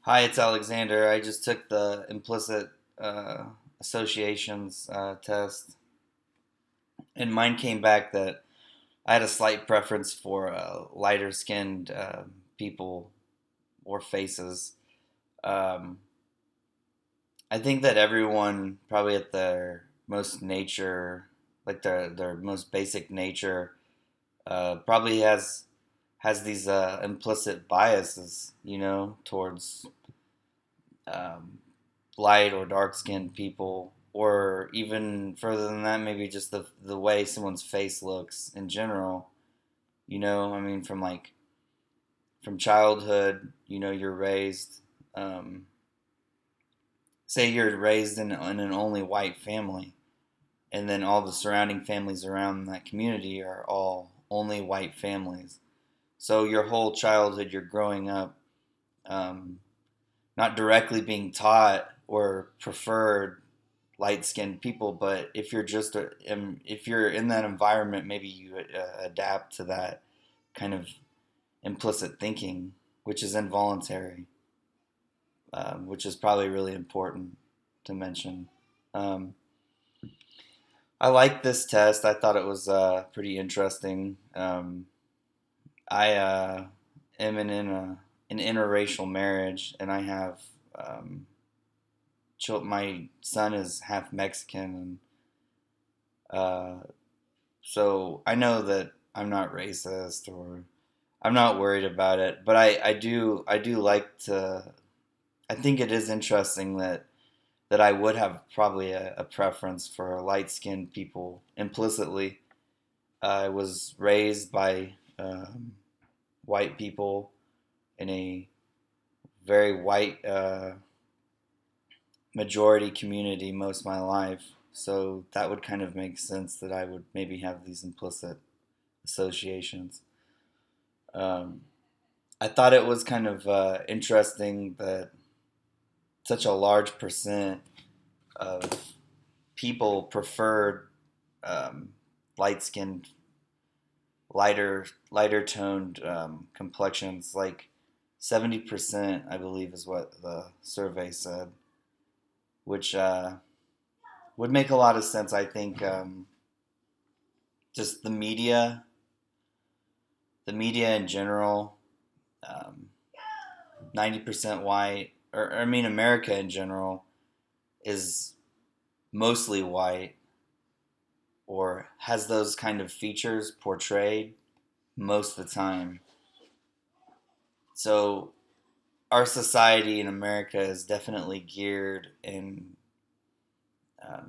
Hi, it's Alexander. I just took the implicit uh, associations test, and mine came back that I had a slight preference for lighter skinned people or faces. Um, I think that everyone, probably at their most nature, like their most basic nature, probably has these implicit biases, towards um, light or dark skinned people, or even further than that, maybe just the way someone's face looks in general. I mean, from childhood, you're raised. Um, Say you're raised in an only white family, and then all the surrounding families around that community are all only white families. So your whole childhood, you're growing up, um, not directly being taught or preferred light skinned people, but if you're in that environment, maybe you adapt to that kind of implicit thinking, which is involuntary, which is probably really important to mention. Um, I like this test. I thought it was pretty interesting. I am an interracial marriage, and I have um, my son is half Mexican, and so I know that I'm not racist, or I'm not worried about it. But I do like to. I think it is interesting that I would have probably a preference for light skinned people implicitly. I was raised by white people in a very white majority community most of my life. So that would kind of make sense that I would maybe have these implicit associations. Um, I thought it was kind of interesting that such a large percent of people preferred um, light skinned, lighter toned complexions. Like 70%, I believe, is what the survey said, which would make a lot of sense. I think just the media in general, um, 90% white, or I mean, America in general is mostly white, or has those kind of features portrayed most of the time. So our society in America is definitely geared and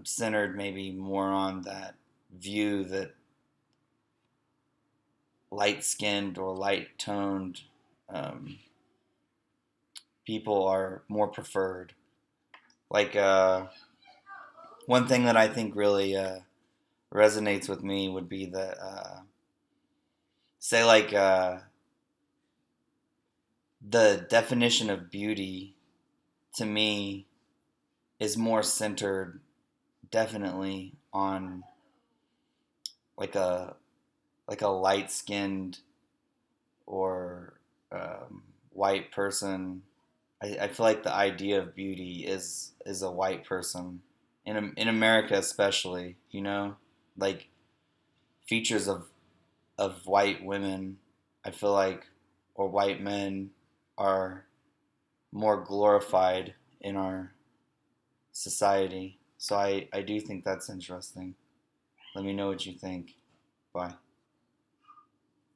centered maybe more on that view that light skinned or light toned um, people are more preferred. Like one thing that I think really resonates with me would be that, say, like the definition of beauty to me is more centered definitely on like a light skinned or white person. I feel like the idea of beauty is a white person in America, especially. Like features of white women. I feel like, or white men, are more glorified in our society. So I do think that's interesting. Let me know what you think. Bye.